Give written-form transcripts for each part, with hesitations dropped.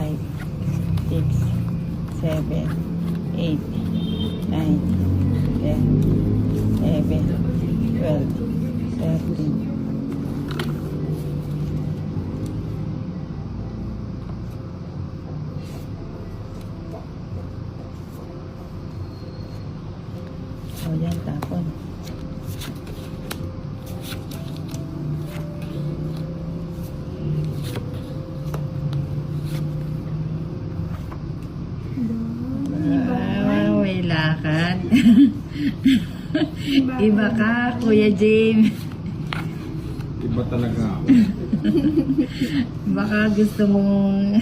6, 7, 8, 9, 10, 11, 12, 13. O yan, tapon. Wow, may lakad. Iba ka, Kuya James. Iba talaga ako. Baka gusto mong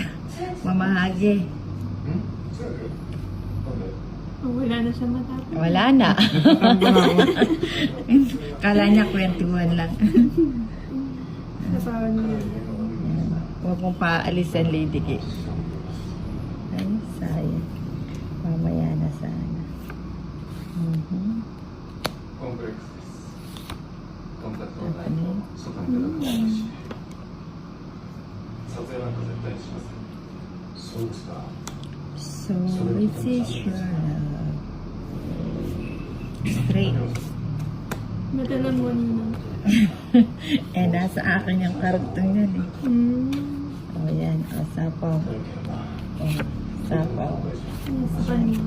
mamahagi. Oh, wala na siya matapos. Wala na. Tatamba na ako. Kala niya kwentuhan lang. Nasawa niya. Huwag mong paalisan, Lady K. Ay, sayang. Mamaya na sana. Mhm. コンプレックスです。コンタクトのないと外に出たくないし、撮影なんか絶対にしません。そうですか。 So, it's a sure straight. Matalan mo nina. Eh, nasa akin yung karugtong yan eh. O, yan. O, sapaw. O, sapaw. Sa kanya.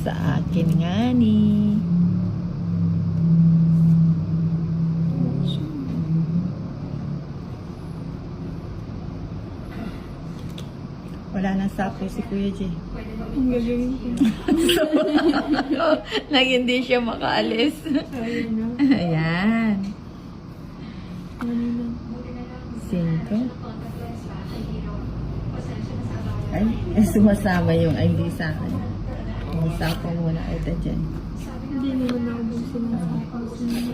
Sa akin nga ni. Wala nang sapo si Kuya J. Ang gagawin ko. Nang hindi siya makaalis. Sayang na. Ayan. Kanina. 5. Ay, sumasama yung ay hindi sa akin. Sapo muna kita dyan. Hindi naman naubusin ng sapaw niya.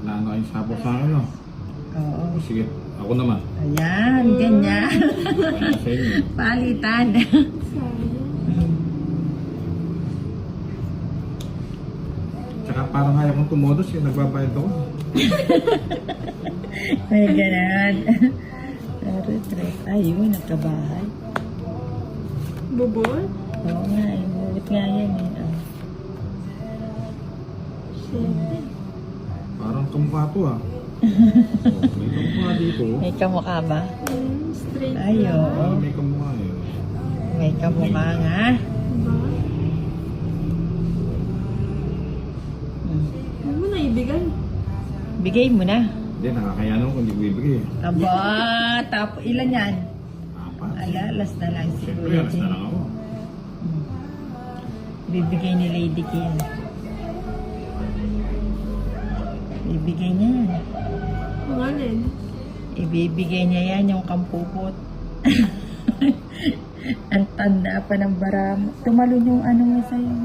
Wala na kayong sapo sa akin, no? Oo. Sige, ako naman. Ayan, ganyan. Kaya sa inyo. Palitan. Sayang. Tsaka parang ayaw kong tumodos, eh. Nagbabayad ako. May ganun. Pero, ayun, nagkabahay. Bubol? Oo nga, imuwit nga yan eh. Ah. Shit. Parang kamukha to, ah. Oh, may kamukha dito. May kamukha ba? Straight Ay, lang. oo. May kamukha, eh. May kamukha nga. Diba? Hmm. Huwag mo na ibigay. Bigay mo na. Hindi, nakakayanan ko, hindi ko ibigay, eh. Aba, tapo, ilan yan? Apat. Ala, last na lang si Siyempre, Kuya alas J. na lang ako. Bibigay ni Lady K yan. Bibigay niya yan. Ang alin? Ibibigay niya yan yung kampupot. Ang tanda pa ng baramo. Tumalon yung ano nga sa'yo.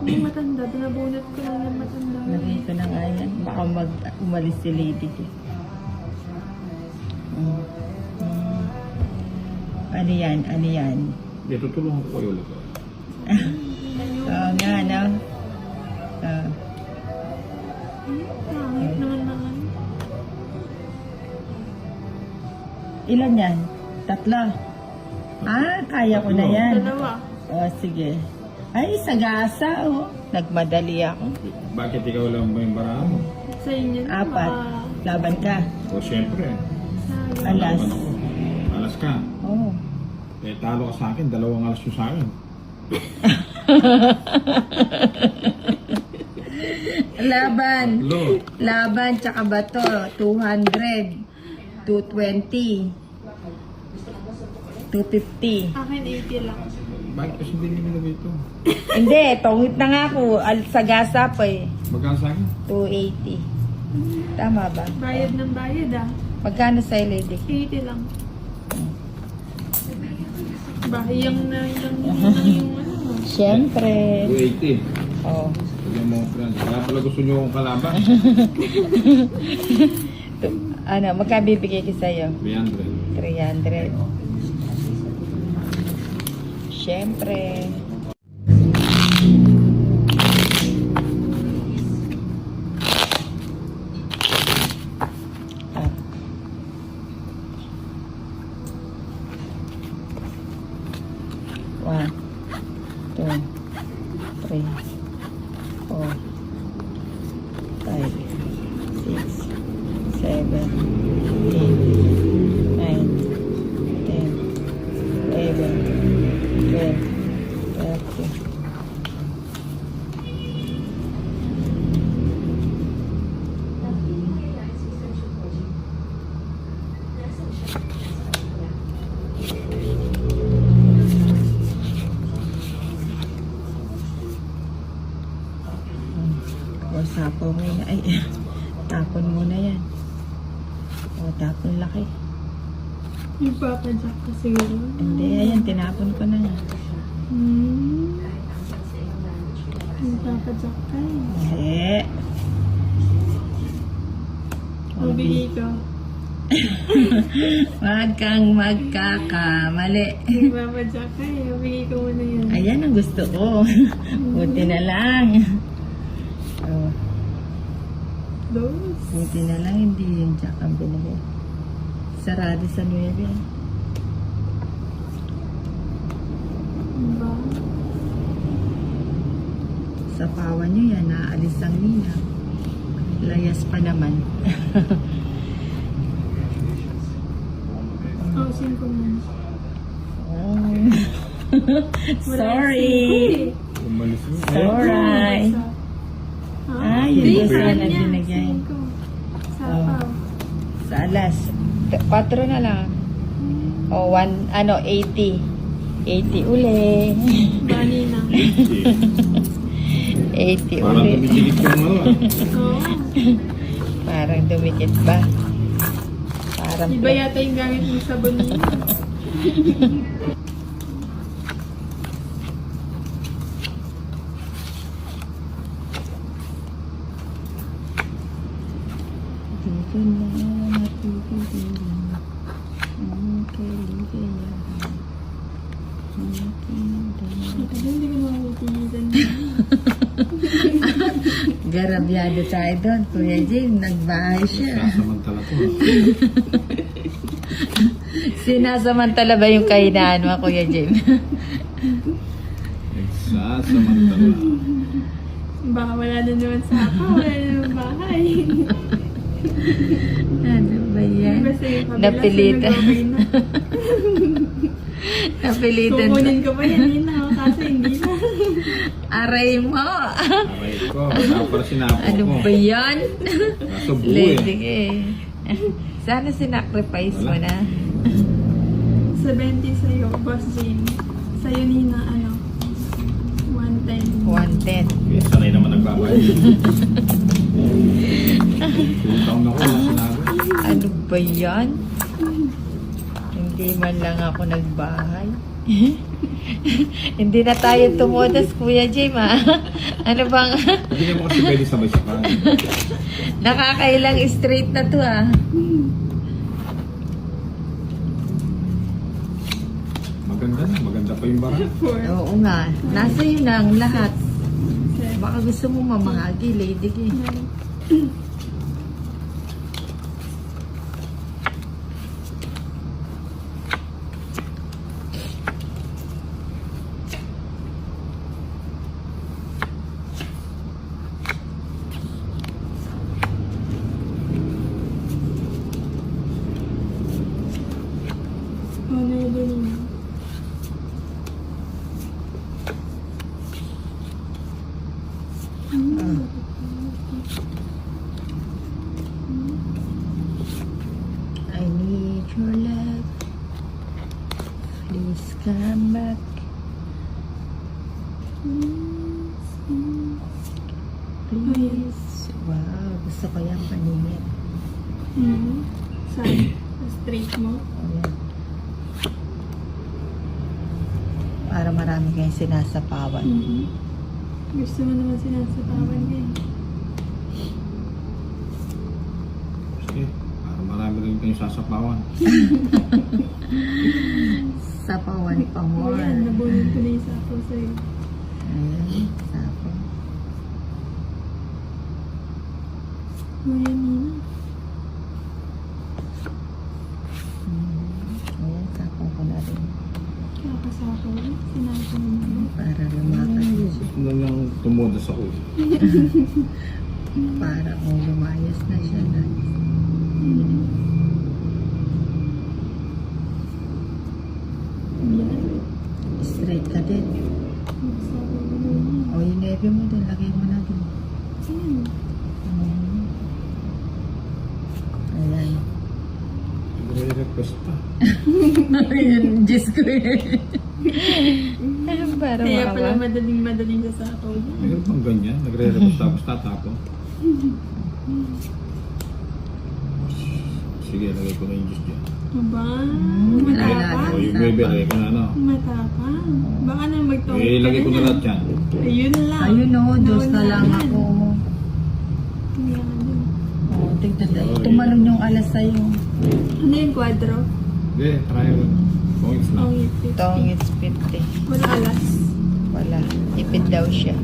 Hindi matanda. Pinabunot ko lang yung matanda. Lagay ko na nga yan. Baka umalis si Lady K. Ano yan? Ano yan? Hindi, tutulungan ko kayo ulit. Oo nga, no? Pangit naman naman. Ilan yan? 3? Ah, kaya ko na yan. Dalawa. O, sige. Ay, sagasa, oh. Nagmadali ako. Bakit ikaw lang ba yung baraan mo? Sa inyo na. 4. Laban ka. O, siyempre. Sayang. Alas. Laban ako. Alas ka. Oo. Eh, talo ka sa akin. 2 alas yung sa akin. Laban. Lo. Laban, tsaka bato. 200. 220. 250. Akin 80 lang. Bakit kasi hindi nilagay ito? Hindi, tungit na nga ako. Sagasa pa eh. Magkano sa akin? 280. Tama ba? Bayad ng bayad ah. Magkano sa'yo, Lady? 80 lang. Bahiyang na yung ano. Siyempre. 280. Oh. Sabi mo, friend. Kaya pala gusto nyo akong kalaban. Ano, magkabibigay ko sa'yo? 300. 300. Siyempre. Ah. One, 2, 3, 4, 5, 6, 7, 8, 9, 10, 11, 12, 13. O, sapaw muna. Ay, tapon muna yan. O, tapon laki. Yung papadyak ka siguro. Hindi, ayan, tinapon ko na nga. Yung papadyak ka eh. Hindi. Mabigay ko. Wag kang magkakamali. Yung papadyak ka eh. Mabigay ko muna yun. Ayan ang gusto ko. Buti na lang. Oh, Those. buti na lang hindi yung jack ang binili. Sarado sa 9. Ba? Sa pawa nyo yan, naalis ang nina. Layas pa naman. Oh, 5 muna. Oh. Wala Sorry. yung Umalis mo. Sorry. Ah, yun Hindi, ba sa sana kanya. binigay? 5. Sapaw. Sa alas. 4 na lang. O, 80. 80 uli. Bani na. 80 Parang uli. tumitigit yung ano. Oo. Parang dumikit ba? Parang Iba yata yung gamit mo sa bonito. Dito na matutuloy ang kaligayahan. Hindi ko makikitigilan. Garabyado tayo doon. Kuya Jim, nagbahay siya. Sasamantala ko. Sinasamantala ba yung kahinaan mo, Kuya Jim? Sasamantala. Baka wala na naman sa ako. Wala na naman bahay. Ano ba yan? Basta yung kabila Napilitan. sa nag-okay na. Napilitan. Kukunin ko pa yan, Nina. Kasi hindi na. Aray mo. Aray ko. Para sinapo Ano ko. ba yan? Kaso buo Leding eh. Sana sinacrifice mo Wala. na. 70 sa'yo, Boss Jane. Sa'yo, Nina, 110. 110. Eh, sanay naman nagbabayad. Ilang taon ako na sinabi. Ano ba yan? Hindi man lang ako nagbahay. Hindi na tayo tumudas, Kuya Jim, ha? Ano bang... Hindi naman kasi pwede sabay-sabay. Nakakailang straight na to, ah. Maganda na. Maganda pa yung bara. 4. Oo nga. Nasa yun ang lahat. 7. Baka gusto mo mamahagi, lady. Honorable Nina. I need your love. Please come back. Please. Wow, gusto ko yung paningin. Sa straight mo. Ayan. Para marami kayong sinasapawan. Gusto mo naman sinasapawan ka eh. Sige. Para marami rin kayong sasapawan. Sapawan pa O more. yan, nabunod ko na yung sapo sa'yo. Ayan, sapaw. O yan, Nina. Ayan, sapaw ko na rin. Kakasapo rin. Sinapo mo naman. Para lumakas na siya. Gusto na lang tumudas ako. Para lumayas na siya na. Yan. Straight ka din. Magsapo mo na yun. O yung neve mo din, lagay mo na din. Ayan. Ayan. Nagre-request pa. Ayan, Diyos ko eh. para Kaya pala makawa. madaling sa sapaw. Mayroon pang ganyan. Nagre-repost tapos tatapon. Sige, lagay ko na yung juice dyan. Aba, Lalala. O yung bebe, lagay ko na ano. matapang. Baka na magtawag Eh, lagay ko na lahat yan. Ayun lang. Ayun o, dos na lang Naunahan. ako. Yan. Oh, tignan tayo. Tumalon yung alas sa'yo. Ano yung kwadro? Hindi, try ko. Kung it's na. Ang ipit. Tong, it's 50. Wala alas. Wala. Ipid daw siya.